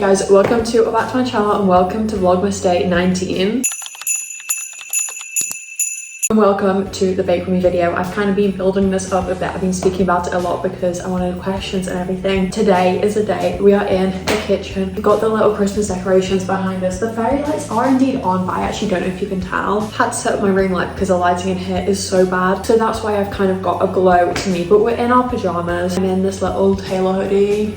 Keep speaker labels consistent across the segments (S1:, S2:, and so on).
S1: Hey guys, welcome back to my channel and welcome to Vlogmas Day 19. And welcome to the bake with me video. I've kind of been building this up a bit. I've been speaking about it a lot because I wanted questions and everything. Today is the day. We are in the kitchen. We've got the little Christmas decorations behind us. The fairy lights are indeed on, but I actually don't know if you can tell. Had to set up my ring light because the lighting in here is so bad. So that's why I've kind of got a glow to me. But we're in our pajamas. I'm in this little tailor hoodie.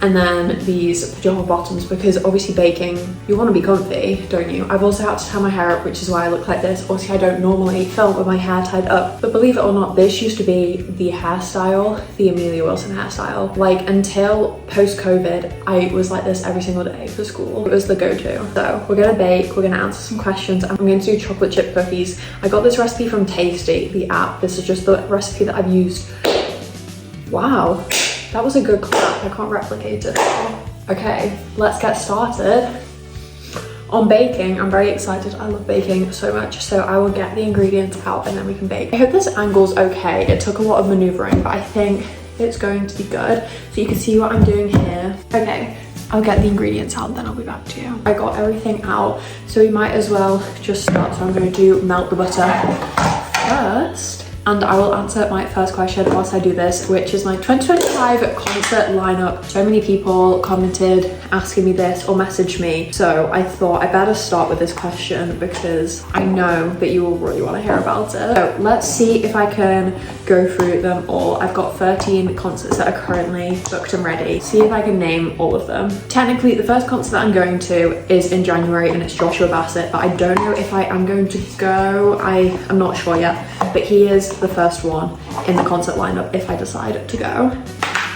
S1: And then these pajama bottoms, because obviously baking, you want to be comfy, don't you? I've also had to tie my hair up, which is why I look like this. Obviously I don't normally film with my hair tied up, but believe it or not, this used to be the hairstyle, the Amelia Wilson hairstyle. Like until post-COVID, I was like this every single day for school. It was the go-to. So we're gonna bake, we're gonna answer some questions. I'm going to do chocolate chip cookies. I got this recipe from Tasty, the app. This is just the recipe that I've used. Wow. That was a good clap. I can't replicate it. Okay, let's get started. On baking, I'm very excited. I love baking so much. So I will get the ingredients out and then we can bake. I hope this angle's okay. It took a lot of maneuvering, but I think it's going to be good. So you can see what I'm doing here. Okay, I'll get the ingredients out and then I'll be back to you. I got everything out, so we might as well just start. So I'm going to melt the butter first. And I will answer my first question whilst I do this, which is my 2025 concert lineup. So many people commented asking me this or messaged me. So I thought I better start with this question because I know that you will really want to hear about it. So let's see if I can go through them all. I've got 13 concerts that are currently booked and ready. See if I can name all of them. Technically, the first concert that I'm going to is in January and it's Joshua Bassett, but I don't know if I am going to go. I'm not sure yet, but he is the first one in the concert lineup if I decide to go.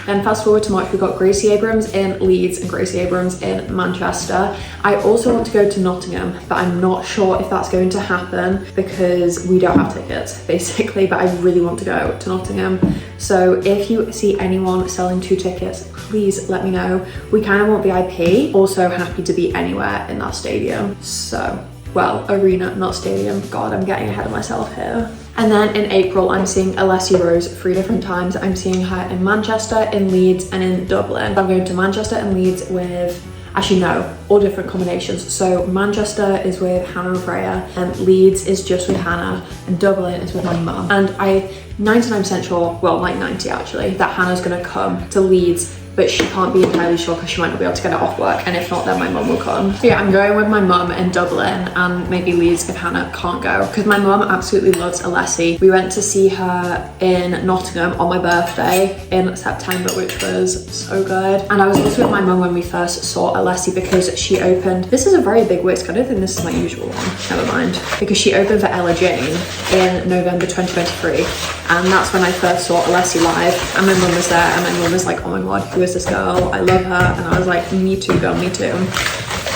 S1: Then fast forward to March, we've got Gracie Abrams in Leeds and Gracie Abrams in Manchester. I also want to go to Nottingham, but I'm not sure if that's going to happen because we don't have tickets basically, but I really want to go to Nottingham. So if you see anyone selling 2 tickets, please let me know. We kind of want VIP, also happy to be anywhere in that stadium. So, well, arena, not stadium. God, I'm getting ahead of myself here. And then in April, I'm seeing Alessia Rose 3 different times. I'm seeing her in Manchester, in Leeds, and in Dublin. I'm going to Manchester and Leeds with, actually no, all different combinations. So Manchester is with Hannah and Freya, and Leeds is just with Hannah, and Dublin is with my mum. And I'm 99% sure, well, like 90 actually, that Hannah's gonna come to Leeds, but she can't be entirely sure because she might not be able to get it off work, and if not, then my mum will come. So yeah, I'm going with my mum in Dublin and maybe Leeds if Hannah can't go, because my mum absolutely loves Alessia. We went to see her in Nottingham on my birthday in September, which was so good. And I was also with my mum when we first saw Alessia because she opened, this is a very big whisk, I don't think this is my usual one, never mind, because she opened for Ella Jane in November 2023, and that's when I first saw Alessia live, and my mum was there, and my mum was like, oh my god, who is this girl? I love her. And I was like, me too, girl, me too.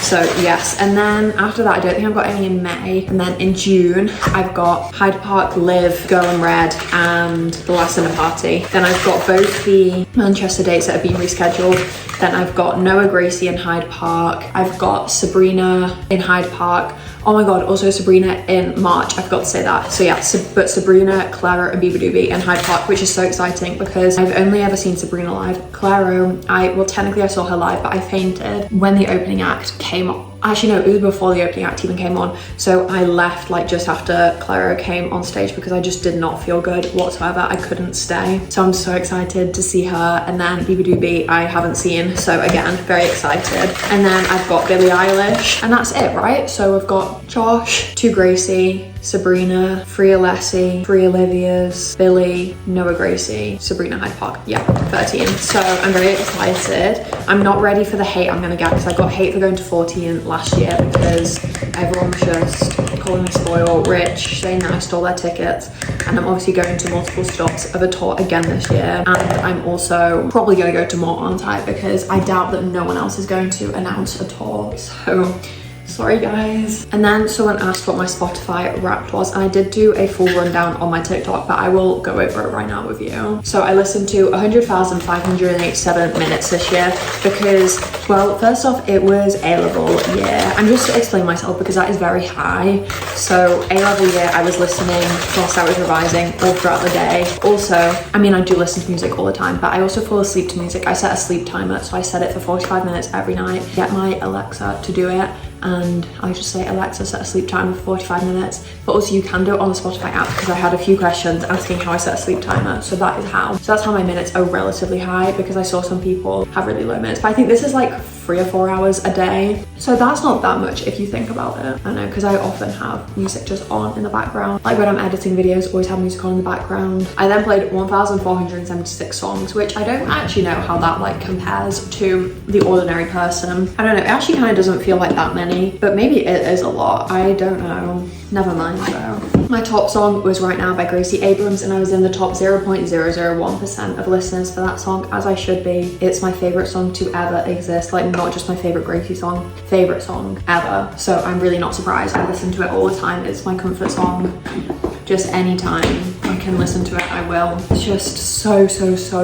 S1: So yes, and then after that, I don't think I've got any in May. And then in June, I've got Hyde Park, Live, Girl in Red, and The Last Dinner Party. Then I've got both the Manchester dates that have been rescheduled. Then I've got Noah Gracie in Hyde Park. I've got Sabrina in Hyde Park. Oh my god, also Sabrina in March, I forgot to say that. So yeah, but Sabrina, Claro, and Biba Doobie in Hyde Park, which is so exciting because I've only ever seen Sabrina live. Claro, well technically I saw her live, but I fainted when the opening act came on. Actually no, it was before the opening act even came on. So I left like just after Claro came on stage because I just did not feel good whatsoever. I couldn't stay. So I'm so excited to see her. And then Biba Doobie I haven't seen. So again, very excited. And then I've got Billie Eilish and that's it, right? So I've got Josh, 2 Gracie, Sabrina, 3 Alessia, 3 Olivia's, Billie, Noah Gracie, Sabrina Hyde Park. Yeah, 13. So I'm very excited. I'm not ready for the hate I'm gonna get because I got hate for going to 14 last year because everyone was just calling me spoiled, rich, saying that I stole their tickets. And I'm obviously going to multiple stops of a tour again this year. And I'm also probably gonna go to more, aren't I? Because I doubt that no one else is going to announce a tour. So Sorry guys. And then someone asked what my Spotify Wrapped was, and I did do a full rundown on my TikTok, but I will go over it right now with you. So I listened to 100,587 minutes this year because, well, first off, it was A-level year. And just to explain myself, because that is very high. So A-level year, I was listening whilst I was revising all throughout the day. Also, I mean, I do listen to music all the time, but I also fall asleep to music. I set a sleep timer, so I set it for 45 minutes every night. Get my Alexa to do it, and I just say, Alexa, set a sleep timer for 45 minutes. But also you can do it on the Spotify app, because I had a few questions asking how I set a sleep timer, so that is how. So that's how my minutes are relatively high, because I saw some people have really low minutes, but I think this is like 3 or 4 hours a day, so that's not that much if you think about it. I know, because I often have music just on in the background, like when I'm editing videos, always have music on in the background. I then played 1,476 songs, which I don't actually know how that like compares to the ordinary person. I don't know, it actually kind of doesn't feel like that many, but maybe it is a lot, I don't know. Never mind though. My top song was Right Now by Gracie Abrams, and I was in the top 0.001% of listeners for that song, as I should be. It's my favorite song to ever exist, like not just my favorite Gracie song, favorite song ever. So I'm really not surprised. I listen to it all the time. It's my comfort song. Just anytime I can listen to it, I will. It's just so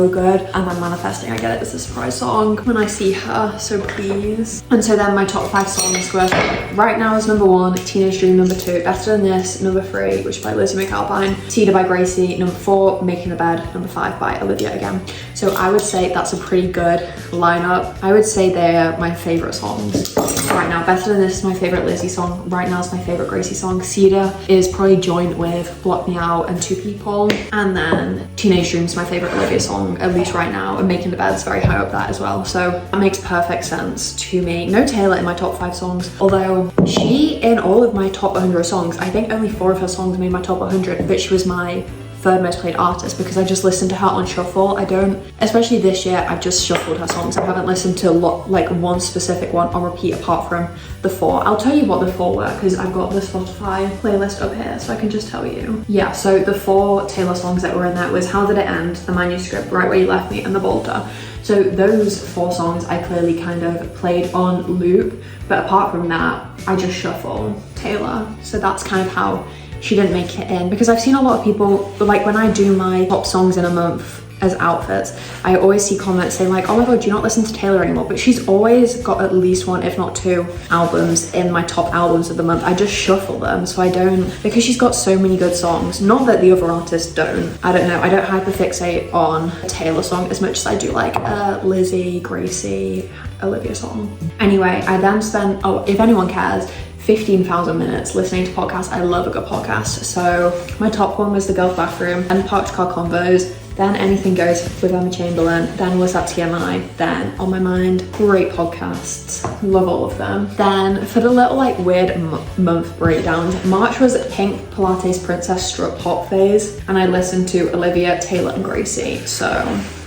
S1: good, and I'm manifesting I get it as a surprise song when I see her, so please. And so then my top 5 songs were Right Now is number 1, Teenage Dream number 2, Better Than This number 3, which is by Lizzie McAlpine, Cedar by Gracie number 4, Making the Bed number 5 by Olivia again. So I would say that's a pretty good lineup. I would say they're my favorite songs. Right Now, Better Than This is my favorite Lizzie song. Right Now is my favorite Gracie song. Cedar is probably joint with Block Me Out and Two People. And then Teenage Dream is my favorite Olivia song, at least right now. And Making the Bed is very high up that as well. So that makes perfect sense to me. No Taylor in my top 5 songs. Although she, in all of my top 100 songs, I think only 4 of her songs made my top 100, but she was my 3rd most played artist because I just listened to her on shuffle. I don't, especially this year, I've just shuffled her songs. I haven't listened to like one specific one on repeat apart from the 4. I'll tell you what the 4 were because I've got the Spotify playlist up here, so I can just tell you. Yeah, so the 4 Taylor songs that were in that was How Did It End, The Manuscript, Right Where You Left Me, and The Bolter. So those 4 songs I clearly kind of played on loop, but apart from that, I just shuffle Taylor. So that's kind of how she didn't make it in, because I've seen a lot of people, like when I do my top songs in a month as outfits, I always see comments saying like, oh my god, do you not listen to Taylor anymore? But she's always got at least 1, if not 2 albums in my top albums of the month. I just shuffle them, so I don't, because she's got so many good songs. Not that the other artists don't. I don't know, I don't hyperfixate on a Taylor song as much as I do like a Lizzie, Gracie, Olivia song. Anyway, I then spent, oh, if anyone cares, 15,000 minutes listening to podcasts. I love a good podcast. So my top 1 was The Girls Bathroom, then Parked Car Combos, then Anything Goes with Emma Chamberlain, then Was That TMI, then On My Mind. Great podcasts, love all of them. Then for the little like weird month breakdowns, March was Pink, Pilates Princess, Strut Pop phase, and I listened to Olivia, Taylor and Gracie. So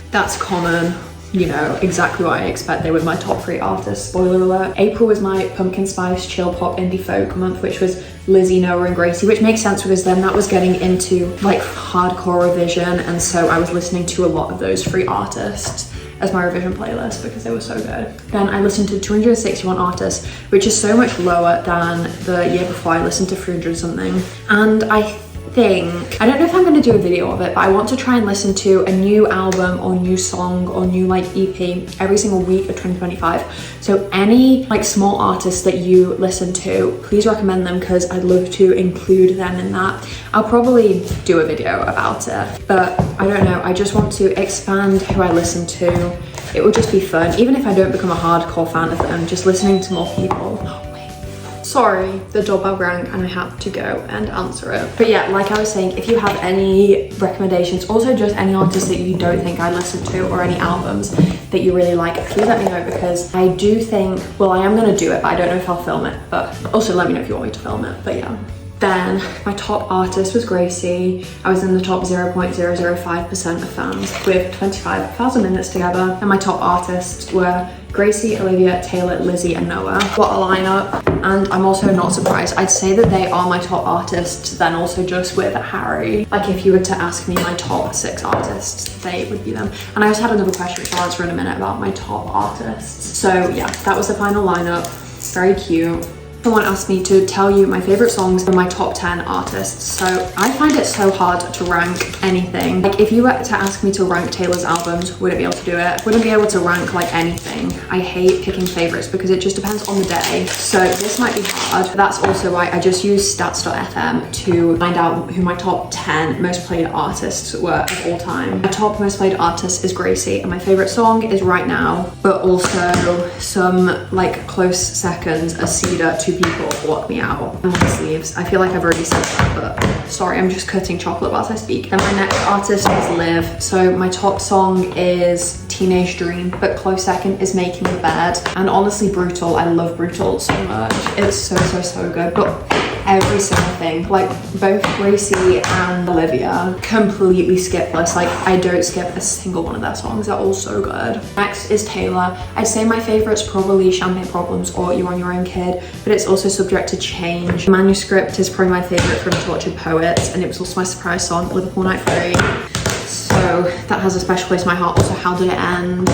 S1: that's common. You know, exactly what I expect. They were my top 3 artists, spoiler alert. April was my pumpkin spice chill pop indie folk month, which was Lizzie, Noah and Gracie, which makes sense because then that was getting into like hardcore revision, and so I was listening to a lot of those 3 artists as my revision playlist because they were so good. Then I listened to 261 artists, which is so much lower than the year before. I listened to 300 something, and I don't know if I'm going to do a video of it, but I want to try and listen to a new album or new song or new like EP every single week of 2025. So any like small artists that you listen to, please recommend them because I'd love to include them in that. I'll probably do a video about it, but I don't know, I just want to expand who I listen to. It will just be fun, even if I don't become a hardcore fan of them, just listening to more people. Sorry, the doorbell rang and I had to go and answer it. But yeah, like I was saying, if you have any recommendations, also just any artists that you don't think I listen to or any albums that you really like, please let me know because I do think, well, I am gonna do it, but I don't know if I'll film it. But also let me know if you want me to film it, but yeah. Then my top artist was Gracie. I was in the top 0.005% of fans with 25,000 minutes together. And my top artists were Gracie, Olivia, Taylor, Lizzie and Noah. What a lineup. And I'm also not surprised. I'd say that they are my top artists, then also just with Harry. Like if you were to ask me my top 6 artists, they would be them. And I also had another question which I'll answer in a minute about my top artists. So yeah, that was the final lineup. Very cute. Someone asked me to tell you my favorite songs from my top 10 artists. So I find it so hard to rank anything. Like if you were to ask me to rank Taylor's albums, wouldn't be able to do it. Wouldn't be able to rank like anything. I hate picking favorites because it just depends on the day. So this might be hard. That's also why I just use stats.fm to find out who my top 10 most played artists were of all time. My top most played artist is Gracie, and my favorite song is Right Now, but also some like close seconds are Cedar, Two People, Block Me Out, and My Sleeves. I feel like I've already said that, but sorry, I'm just cutting chocolate whilst I speak. Then my next artist is Liv. So my top song is Teenage Dream, but close second is Making the Bed. And honestly, Brutal, I love Brutal so much. It's so good. But every single thing, like both Gracie and Olivia, completely skipless. Like I don't skip a single one of their songs. They're all so good. Next is Taylor. I'd say my favorite's probably Champagne Problems or You're on Your Own Kid, but it's also subject to change. Manuscript is probably my favorite from Tortured Poets, and it was also my surprise song, Liverpool Night Free. So that has a special place in my heart. Also, How Did It End?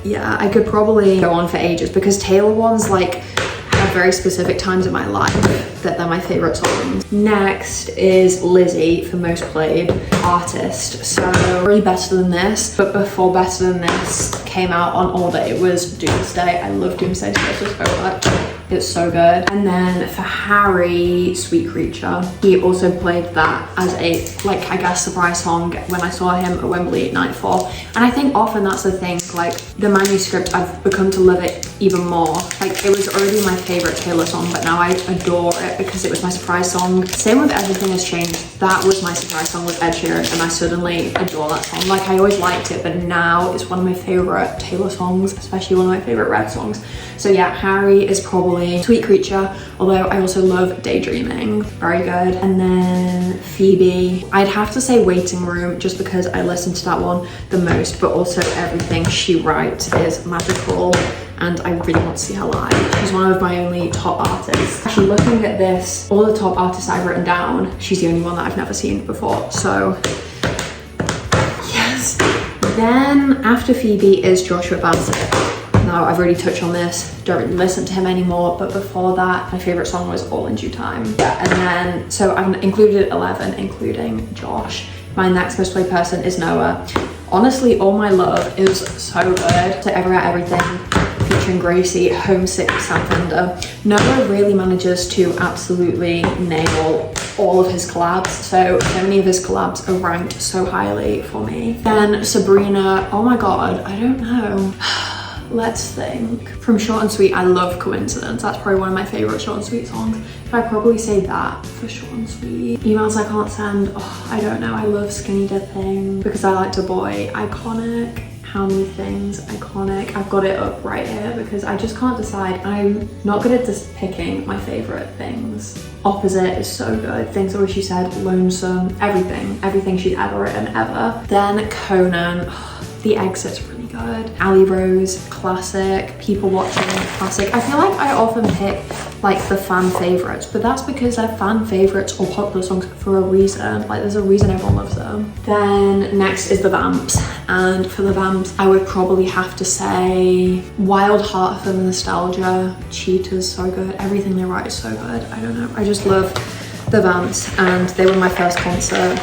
S1: Yeah, I could probably go on for ages because Taylor ones like have very specific times in my life that they're my favorite songs. Next is Lizzie for most played artist. So really Better Than This, but before Better Than This came out on order, it was Doomsday. I love Doomsday so much. It's so good. And then for Harry, Sweet Creature, he also played that as a, like, I guess surprise song when I saw him at Wembley at Nightfall. And I think often that's the thing, like the Manuscript, I've become to love it even more. Like it was already my favorite Taylor song, but now I adore it because it was my surprise song. Same with Everything Has Changed. That was my surprise song with Ed Sheeran, and I suddenly adore that song. Like I always liked it, but now it's one of my favorite Taylor songs, especially one of my favorite Red songs. So yeah, Harry is probably Sweet Creature, although I also love Daydreaming, very good. And then Phoebe, I'd have to say Waiting Room just because I listen to that one the most, but also everything she writes is magical and I really want to see her live. She's one of my only top artists. Actually, looking at this, all the top artists I've written down, she's the only one that I've never seen before, so yes. Then after Phoebe is Joshua Bassett. Now I've already touched on this, don't really listen to him anymore, but before that my favorite song was All in Due Time. Yeah, and then so I've included 11 including Josh. My next most played person is Noah. Honestly, All My Love is so good. So Everywhere Everything featuring Gracie, Homesick, Santander. Noah really manages to absolutely nail all of his collabs, so many of his collabs are ranked so highly for me. Then Sabrina, oh my god, I don't know. Let's think. From Short and Sweet, I love Coincidence. That's probably one of my favorite Short and Sweet songs. I'd probably say that for Short and Sweet. Emails I Can't Send, oh, I don't know. I love Skinny Dipping, Because I Liked a Boy, iconic. How Many Things, iconic. I've got it up right here because I just can't decide. I'm not good at just picking my favorite things. Opposite is so good. Things I Wish You Said, Lonesome, everything she's ever written, ever. Then Conan, The Exit's really good. Ali Rose, classic. People Watching, classic. I feel like I often pick like the fan favorites, but that's because they're fan favorites or popular songs for a reason. Like there's a reason everyone loves them. Then next is the Vamps, and for the Vamps I would probably have to say Wild Heart for the nostalgia. Cheetah's so good. Everything they write is so good. I don't know, I just love the Vamps, and they were my first concert.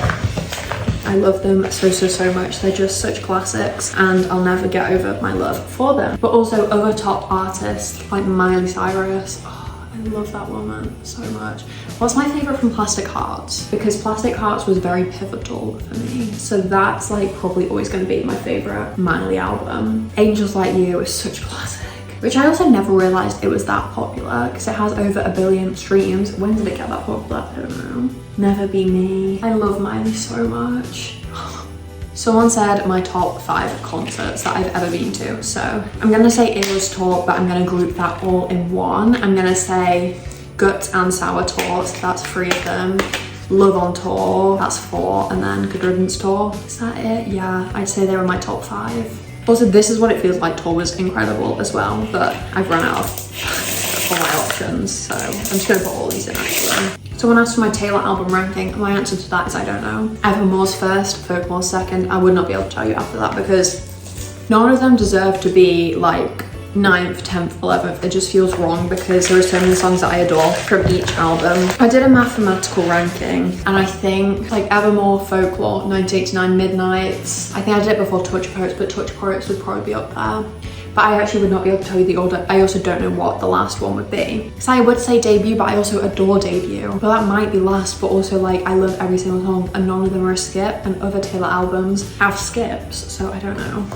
S1: I love them so much. They're just such classics and I'll never get over my love for them. But also other top artists like Miley Cyrus. Oh, I love that woman so much. What's my favorite from Plastic Hearts? Because Plastic Hearts was very pivotal for me. So that's like probably always going to be my favorite Miley album. Angels Like You is such a classic, which I also never realized it was that popular because it has over 1 billion streams. When did it get that popular? I don't know. Never Be Me. I love Miley so much. Someone said my top 5 concerts that I've ever been to. So I'm gonna say Eras Tour, but I'm gonna group that all in one. I'm gonna say Guts and Sour Tours, that's 3 of them. Love on Tour, that's 4, and then Good Riddance Tour. Is that it? Yeah, I'd say they were my top 5. Also, This Is What It Feels Like tour was incredible as well, but I've run out of all my options, so I'm just gonna put all these in actually. Someone asked for my Taylor album ranking. My answer to that is I don't know. Evermore's first, Folkmore's second. I would not be able to tell you after that because none of them deserve to be like 9th, 10th, 11th. It just feels wrong because there are so many songs that I adore from each album. I did a mathematical ranking and I think like Evermore, Folklore, 1989, Midnights. I think I did it before Touch Poets, but Touch Poets would probably be up there. But I actually would not be able to tell you the order. I also don't know what the last one would be. So I would say Debut, but I also adore Debut. But that might be last, but also like I love every single song and none of them are a skip, and other Taylor albums have skips, so I don't know.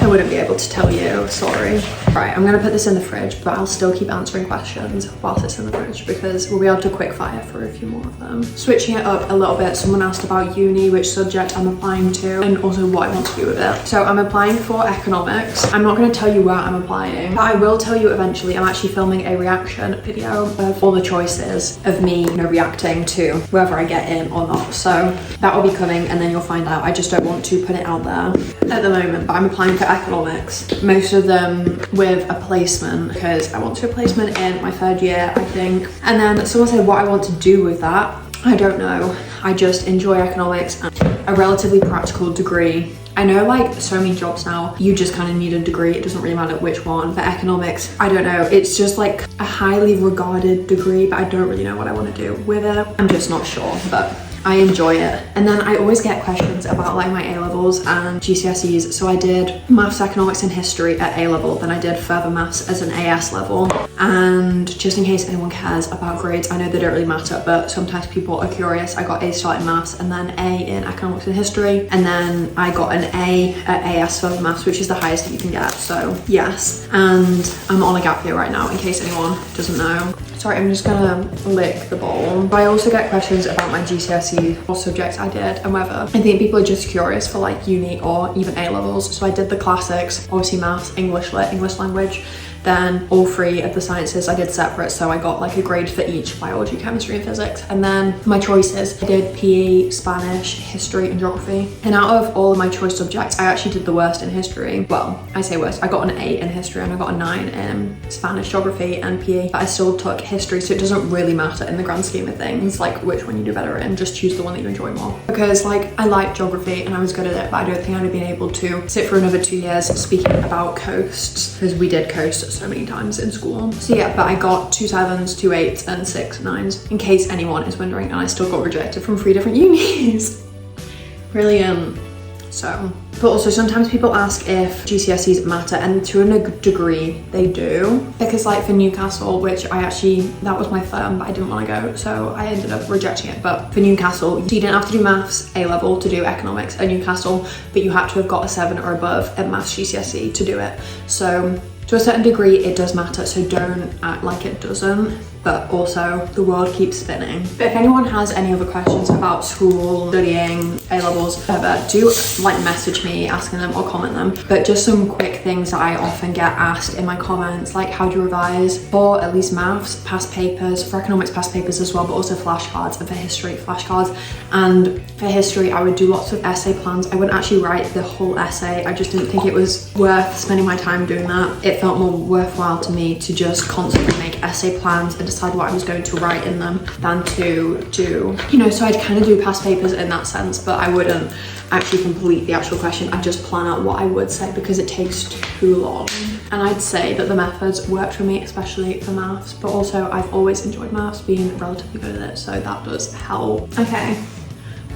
S1: I wouldn't be able to tell you, sorry. Right, I'm gonna put this in the fridge, but I'll still keep answering questions whilst it's in the fridge because we'll be able to quick fire for a few more of them. Switching it up a little bit, someone asked about uni, which subject I'm applying to, and also what I want to do with it. So I'm applying for economics. I'm not gonna tell you where I'm applying, but I will tell you eventually. I'm actually filming a reaction video of all the choices of me, you know, reacting to whether I get in or not. So that will be coming and then you'll find out. I just don't want to put it out there at the moment, but I'm applying for economics, most of them with a placement because I want to do a placement in my 3rd year, I think. And then someone said what I want to do with that. I don't know. I just enjoy economics and a relatively practical degree. I know like so many jobs now, you just kind of need a degree. It doesn't really matter which one. But economics, I don't know. It's just like a highly regarded degree, but I don't really know what I want to do with it. I'm just not sure, but I enjoy it. And then I always get questions about like my A-levels and GCSEs. So I did maths, economics and history at A-level. Then I did further maths as an AS level. And just in case anyone cares about grades, I know they don't really matter, but sometimes people are curious. I got A star in maths and then A in economics and history. And then I got an A at AS further maths, which is the highest that you can get. So yes, and I'm on a gap year right now in case anyone doesn't know. Sorry, I'm just gonna lick the bowl. But I also get questions about my GCSE, what subjects I did and whether. I think people are just curious for like uni or even A-levels. So I did the classics, obviously maths, English lit, English language. Then all 3 of the sciences I did separate, so I got like a grade for each: biology, chemistry and physics. And then my choices, I did PE, Spanish, history and geography. And out of all of my choice subjects, I actually did the worst in history. Well, I say worst, I got an 8 in history and I got a 9 in Spanish, geography and PE. But I still took history, so it doesn't really matter in the grand scheme of things, like which one you do better in. Just choose the one that you enjoy more. Because like I like geography and I was good at it, but I don't think I'd have been able to sit for another 2 years speaking about coasts, because we did coasts so many times in school. So yeah, but I got 2 7s, 2 8s and 6 9s, in case anyone is wondering, and I still got rejected from 3 different unis. Brilliant. So, but also sometimes people ask if GCSEs matter, and to a degree they do, because like for Newcastle, which I actually, that was my firm, but I didn't want to go, so I ended up rejecting it. But for Newcastle, you didn't have to do maths A-level to do economics at Newcastle, but you had to have got a 7 or above at maths GCSE to do it. So to a certain degree it does matter, so don't act like it doesn't. But also the world keeps spinning. But if anyone has any other questions about school, studying, A-levels, whatever, do like message me asking them or comment them. But just some quick things that I often get asked in my comments, like how do you revise for at least maths, past papers, for economics past papers as well, but also flashcards, and for history flashcards. And for history I would do lots of essay plans. I wouldn't actually write the whole essay. I just didn't think it was worth spending my time doing that. It felt more worthwhile to me to just constantly make essay plans and decide what I was going to write in them than to do, you know, so I'd kind of do past papers in that sense, but I wouldn't actually complete the actual question. I'd just plan out what I would say because it takes too long. And I'd say that the methods worked for me, especially for maths, but also I've always enjoyed maths, being relatively good at it, so that does help. Okay.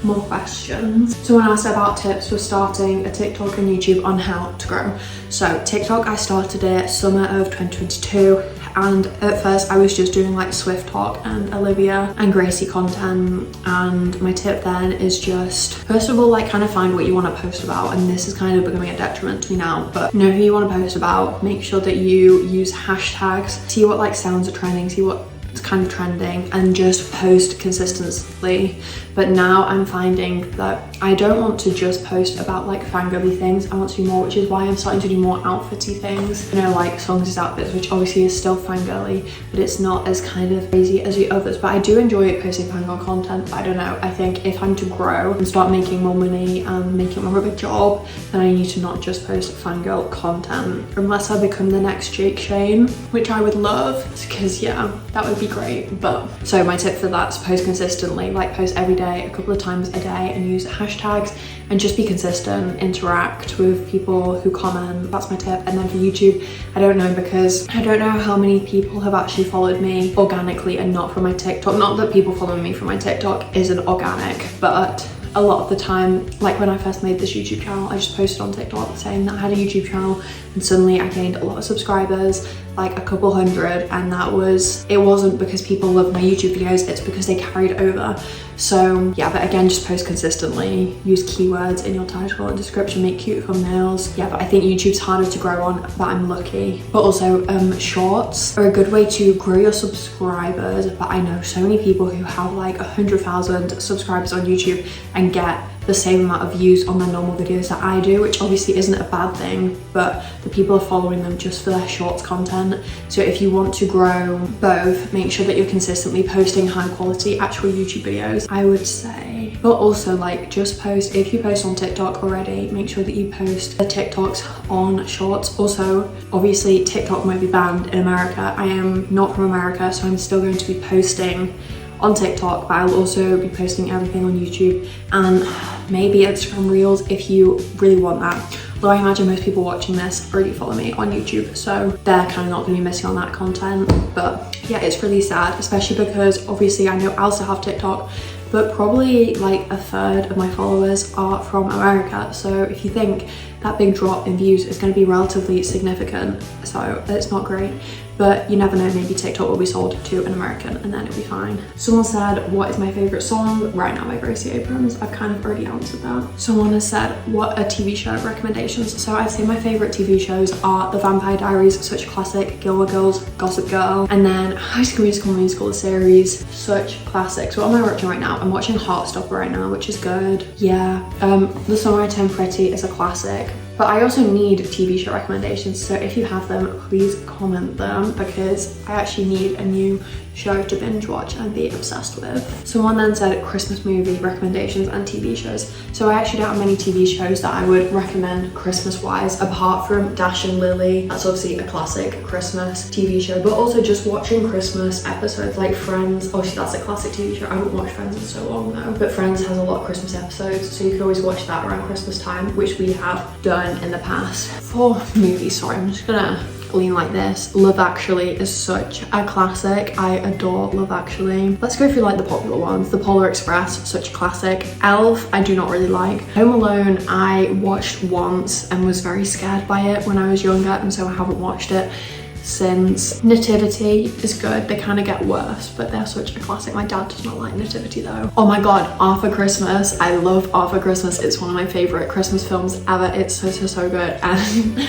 S1: More questions. Someone asked about tips for starting a TikTok and YouTube on how to grow. So TikTok, I started it summer of 2022, and at first I was just doing like Swift Talk and Olivia and Gracie content. And my tip then is just, first of all, like kind of find what you want to post about, and this is kind of becoming a detriment to me now, but know who you want to post about, make sure that you use hashtags, see what like sounds are trending, see what it's kind of trending, and just post consistently. But now I'm finding that I don't want to just post about like fangirly things. I want to do more, which is why I'm starting to do more outfitty things, you know, like songs as outfits, which obviously is still fangirly, but it's not as kind of crazy as the others. But I do enjoy posting fangirl content. But I don't know, I think if I'm to grow and start making more money and make it more of a job, then I need to not just post fangirl content, unless I become the next Jake Shane, which I would love, because yeah, that would be great. But so my tip for that is post consistently, like post every day, a couple of times a day, and use hashtags and just be consistent, interact with people who comment. That's my tip. And then for YouTube, I don't know, because I don't know how many people have actually followed me organically and not from my TikTok. Not that people following me from my TikTok isn't organic, but a lot of the time, like when I first made this YouTube channel, I just posted on TikTok saying that I had a YouTube channel, and suddenly I gained a lot of subscribers, like a couple hundred, and it wasn't because people love my YouTube videos, it's because they carried over. So yeah, but again, just post consistently, use keywords in your title and description, make cute thumbnails. Yeah, but I think YouTube's harder to grow on, but I'm lucky. But also shorts are a good way to grow your subscribers. But I know so many people who have like 100,000 subscribers on YouTube and get the same amount of views on their normal videos that I do, which obviously isn't a bad thing, but the people are following them just for their shorts content. So if you want to grow both, make sure that you're consistently posting high quality actual YouTube videos, I would say. But also, like, just post, if you post on TikTok already, make sure that you post the TikToks on shorts. Also, obviously TikTok might be banned in America. I am not from America, so I'm still going to be posting on TikTok, but I'll also be posting everything on YouTube and maybe Instagram Reels if you really want that. Although I imagine most people watching this already follow me on YouTube, so they're kind of not going to be missing on that content. But yeah, it's really sad, especially because obviously I know I also have TikTok, but probably like a third of my followers are from America. So if you think that big drop in views is going to be relatively significant, so it's not great. But you never know, maybe TikTok will be sold to an American and then it'll be fine. Someone said, what is my favorite song? Right Now by Gracie Abrams. I've kind of already answered that. Someone has said, what are TV show recommendations? So I'd say my favorite TV shows are The Vampire Diaries, such a classic, Gilmore Girls, Gossip Girl, and then High School Musical, the series, such classics. What am I watching right now? I'm watching Heartstopper right now, which is good. Yeah, The Summer I Turned Pretty is a classic. But I also need TV show recommendations, so if you have them, please comment them, because I actually need a new show to binge watch and be obsessed with. Someone then said Christmas movie recommendations and TV shows. So I actually don't have many TV shows that I would recommend Christmas wise, apart from Dash and Lily. That's obviously a classic Christmas TV show, but also just watching Christmas episodes like Friends. Obviously that's a classic TV show. I haven't watched Friends in so long though, but Friends has a lot of Christmas episodes, so you can always watch that around Christmas time, which we have done in the past. For movies, sorry, I'm just gonna lean like this. Love Actually is such a classic. I adore Love Actually. Let's go through like the popular ones. The Polar Express, such a classic. Elf, I do not really like. Home Alone, I watched once and was very scared by it when I was younger, and so I haven't watched it since. Nativity is good. They kind of get worse, but they're such a classic. My dad does not like Nativity though. Oh my god, Arthur Christmas. I love Arthur Christmas. It's one of my favorite Christmas films ever. It's so good. And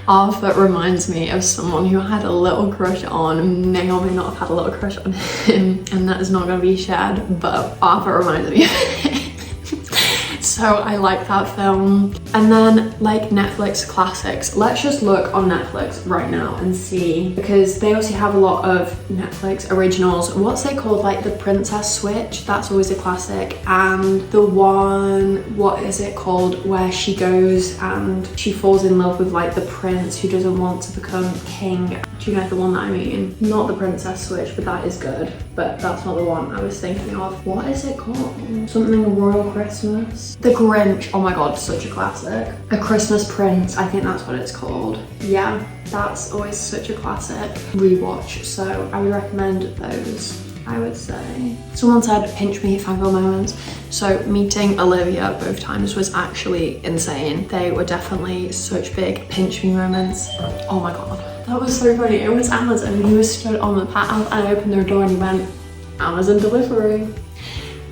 S1: Arthur reminds me of someone who I had a little crush on, may or may not have had a little crush on him, and that is not going to be shared, but Arthur reminds me of him. So I like that film. And then like Netflix classics, let's just look on Netflix right now and see, because they also have a lot of Netflix originals. What's it called, like The Princess Switch? That's always a classic. And the one, what is it called, where she goes and she falls in love with like the prince who doesn't want to become king? Do you know the one that I mean? Not The Princess Switch, but that is good, but that's not the one I was thinking of. What is it called? Something Royal Christmas? The Grinch. Oh my god, such a classic. A Christmas Prince, I think that's what it's called. Yeah, that's always such a classic rewatch, so I would recommend those, I would say. Someone said pinch me fangirl moments. So meeting Olivia both times was actually insane. They were definitely such big pinch me moments. Oh my god, that was so funny. It was Amazon. He was stood on the path and I opened their door and he went, Amazon delivery.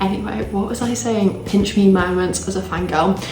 S1: Anyway, what was I saying? Pinch me moments as a fangirl.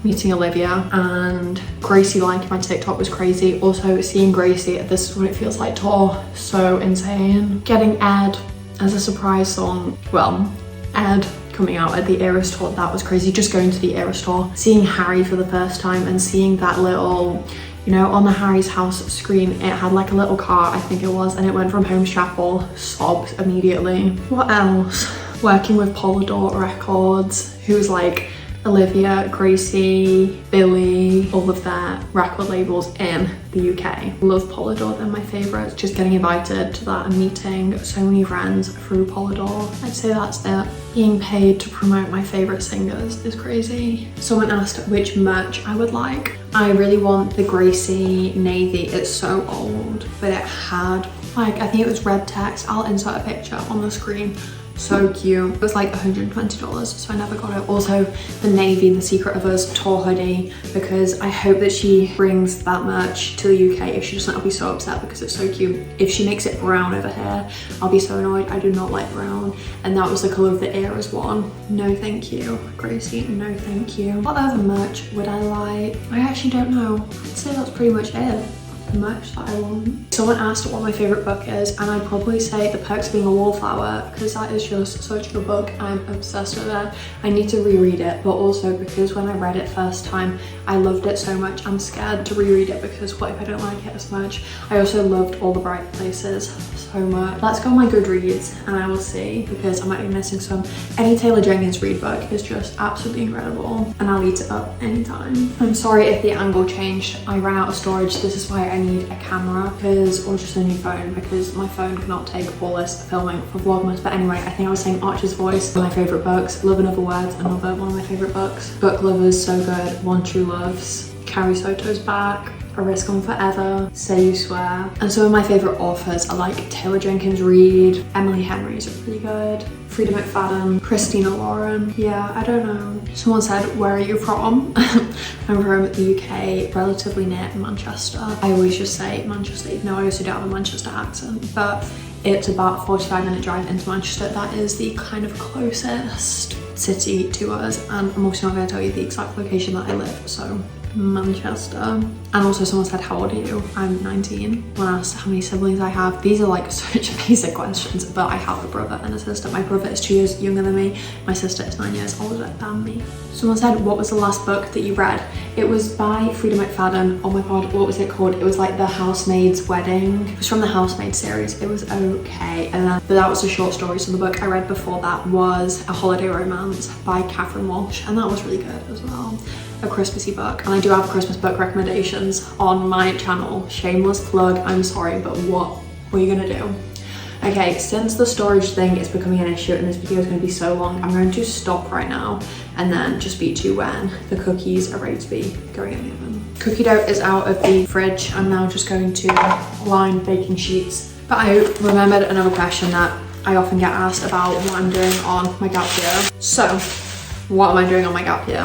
S1: Meeting Olivia and Gracie liking my TikTok was crazy. Also seeing Gracie at This Is What It Feels Like tour, so insane. Getting Ed as a surprise song. Well, Ed coming out at the Eras tour, that was crazy. Just going to the Eras tour. Seeing Harry for the first time and seeing that little, you know, on the Harry's house screen, it had like a little car, I think it was, and it went from Home Chapel. Sobbed immediately. What else? Working with Polydor Records, who's like Olivia, Gracie, Billy, all of their record labels in the UK. Love Polydor, they're my favourites. Just getting invited to that and meeting so many friends through Polydor. I'd say that's it. Being paid to promote my favourite singers is crazy. Someone asked which merch I would like. I really want the Gracie navy. It's so old, but it had like, I think it was red text. I'll insert a picture on the screen. So cute. It was like $120, so I never got it. Also the navy The Secret of Us tour hoodie, because I hope that she brings that merch to the UK. If she doesn't, I'll be so upset because it's so cute. If she makes it brown over here, I'll be so annoyed. I do not like brown, and that was the colour of the Eras one. No thank you, Gracie, no thank you. What other merch would I like? I actually don't know. I'd say that's pretty much it. Merch that I want. Someone asked what my favourite book is, and I'd probably say The Perks of Being a Wallflower, because that is just such a good book. I'm obsessed with it. I need to reread it, but also because when I read it first time, I loved it so much. I'm scared to reread it because what if I don't like it as much? I also loved All the Bright Places so much. Let's go on my Goodreads and I will see, because I might be missing some. Any Taylor Jenkins Reid book is just absolutely incredible, and I'll eat it up anytime. I'm sorry if the angle changed. I ran out of storage. This is why I need a camera, or just a new phone, because my phone cannot take all this filming for Vlogmas. But anyway, I think I was saying Archer's Voice, my favourite books. Love and Other Words, another one of my favourite books. Book Lovers, so good. One True Loves, Carrie Soto's back. A Risk on Forever, Say You Swear. And some of my favourite authors are like Taylor Jenkins Reid, Emily Henry's are really good, Frida McFadden, Christina Lauren. Yeah, I don't know. Someone said, where are you from? I'm from the UK, relatively near Manchester. I always just say Manchester, even though I also don't have a Manchester accent, but it's about a 45-minute drive into Manchester. That is the kind of closest city to us, and I'm also not going to tell you the exact location that I live, so Manchester. And also someone said, how old are you? I'm 19. When asked how many siblings I have, these are like such basic questions, but I have a brother and a sister. My brother is 2 years younger than me. My sister is 9 years older than me. Someone said, what was the last book that you read? It was by Frida McFadden. Oh my god, what was it called? It was like The Housemaid's Wedding. It was from the Housemaid series. It was okay. And then, but that was the short stories. So the book I read before that was A Holiday Romance by Catherine Walsh, and that was really good as well. A Christmassy book. And I do have Christmas book recommendations on my channel. Shameless plug, I'm sorry, but what are you gonna do? Okay, since the storage thing is becoming an issue and this video is going to be so long, I'm going to stop right now and then just speak to you when the cookies are ready to be going in the oven. Cookie dough is out of the fridge. I'm now just going to line baking sheets. But I remembered another question that I often get asked about what I'm doing on my gap year. So, what am I doing on my gap year?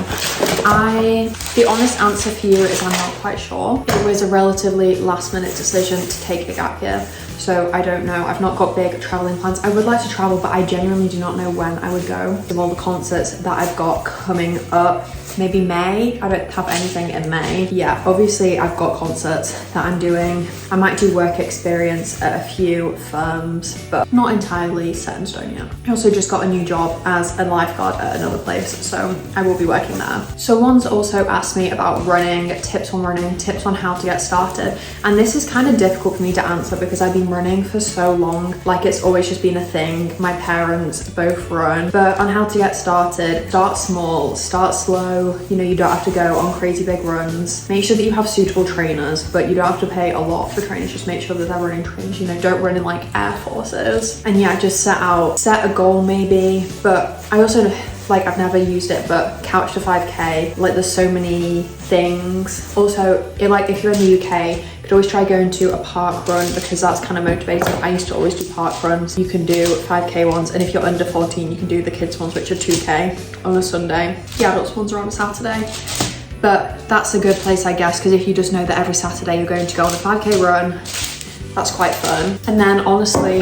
S1: The honest answer for you is I'm not quite sure. It was a relatively last minute decision to take a gap year, so I don't know. I've not got big traveling plans. I would like to travel, but I genuinely do not know when I would go. With all the concerts that I've got coming up, maybe May. I don't have anything in May. Yeah, obviously I've got concerts that I'm doing. I might do work experience at a few firms, but not entirely set in stone yet. I also just got a new job as a lifeguard at another place, so I will be working there. Someone's also asked me about running, tips on how to get started. And this is kind of difficult for me to answer because I've been running for so long. Like, it's always just been a thing. My parents both run. But on how to get started, start small, start slow. You know, you don't have to go on crazy big runs. Make sure that you have suitable trainers, but you don't have to pay a lot for trainers. Just make sure that they're running trainers. You know, don't run in like Air Forces. And yeah, just set a goal maybe. But I also, like, I've never used it, but Couch to 5K, like, there's so many things. Also, if you're in the UK, you could always try going to a park run because that's kind of motivating. I used to always do park runs. You can do 5K ones, and if you're under 14, you can do the kids ones, which are 2K on a Sunday. The adults ones are on a Saturday. But that's a good place, I guess, because if you just know that every Saturday you're going to go on a 5K run, that's quite fun. And then honestly,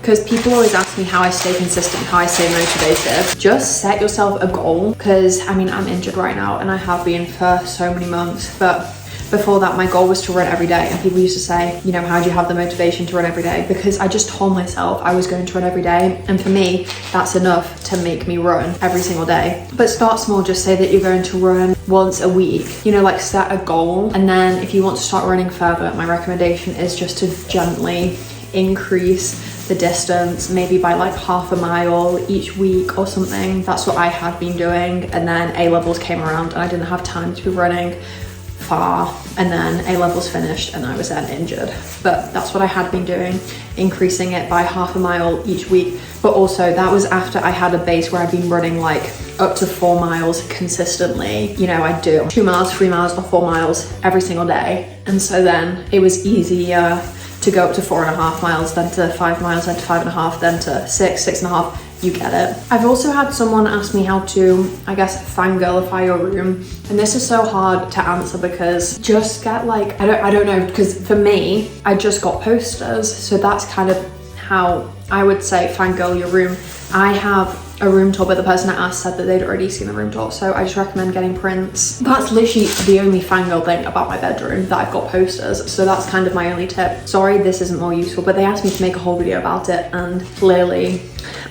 S1: because people always ask me how I stay consistent, how I stay motivated, just set yourself a goal. Because I mean, I'm injured right now and I have been for so many months, but before that my goal was to run every day. And people used to say, you know, how do you have the motivation to run every day? Because I just told myself I was going to run every day, and for me that's enough to make me run every single day. But start small. Just say that you're going to run once a week, you know, like set a goal. And then if you want to start running further, my recommendation is just to gently increase the distance, maybe by like half a mile each week or something. That's what I had been doing. And then A-levels came around and I didn't have time to be running far, and then A-levels finished and I was then injured. But that's what I had been doing, increasing it by half a mile each week. But also that was after I had a base where I've been running like up to 4 miles consistently. You know, I'd do 2 miles, 3 miles or 4 miles every single day. And so then it was easier to go up to 4.5 miles, then to 5 miles, then to 5.5, then to 6, 6.5. You get it. I've also had someone ask me how to, I guess, fangirlify your room, and this is so hard to answer because just get like, I don't know, because for me, I just got posters, so that's kind of how I would say fangirl your room. I have a room tour, but the person that asked said that they'd already seen the room tour, so I just recommend getting prints. That's literally the only fangirl thing about my bedroom, that I've got posters, so that's kind of my only tip. Sorry this isn't more useful, but they asked me to make a whole video about it, and clearly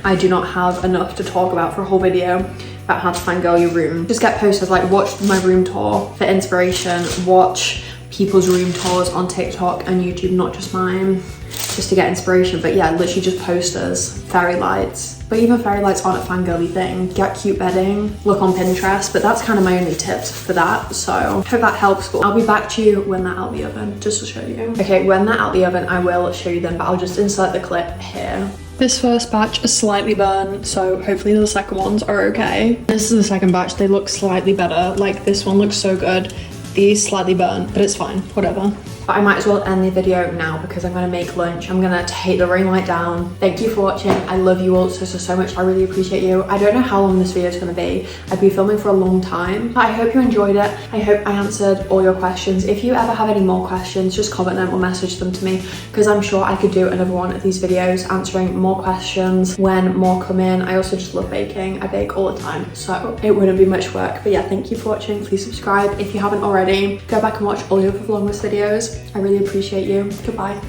S1: I do not have enough to talk about for a whole video about how to fangirl your room. Just get posters, like watch my room tour for inspiration, watch people's room tours on TikTok and YouTube, not just mine, just to get inspiration. But yeah, literally just posters, fairy lights. But even fairy lights aren't a fangirly thing. Get cute bedding, look on Pinterest, but that's kind of my only tips for that. So I hope that helps. But I'll be back to you when they're out the oven, just to show you. Okay, when they're out the oven, I will show you them, but I'll just insert the clip here. This first batch is slightly burnt, so hopefully the second ones are okay. This is the second batch, they look slightly better. Like this one looks so good. These slightly burnt, but it's fine, whatever. But I might as well end the video now because I'm gonna make lunch. I'm gonna take the ring light down. Thank you for watching. I love you all so much. I really appreciate you. I don't know how long this video is gonna be. I've been filming for a long time, but I hope you enjoyed it. I hope I answered all your questions. If you ever have any more questions, just comment them or message them to me, because I'm sure I could do another one of these videos answering more questions when more come in. I also just love baking. I bake all the time, so it wouldn't be much work. But yeah, thank you for watching. Please subscribe if you haven't already. Go back and watch all the other VLOGMAS videos. I really appreciate you. Goodbye.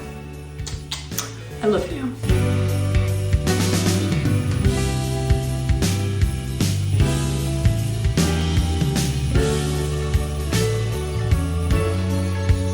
S1: I love you.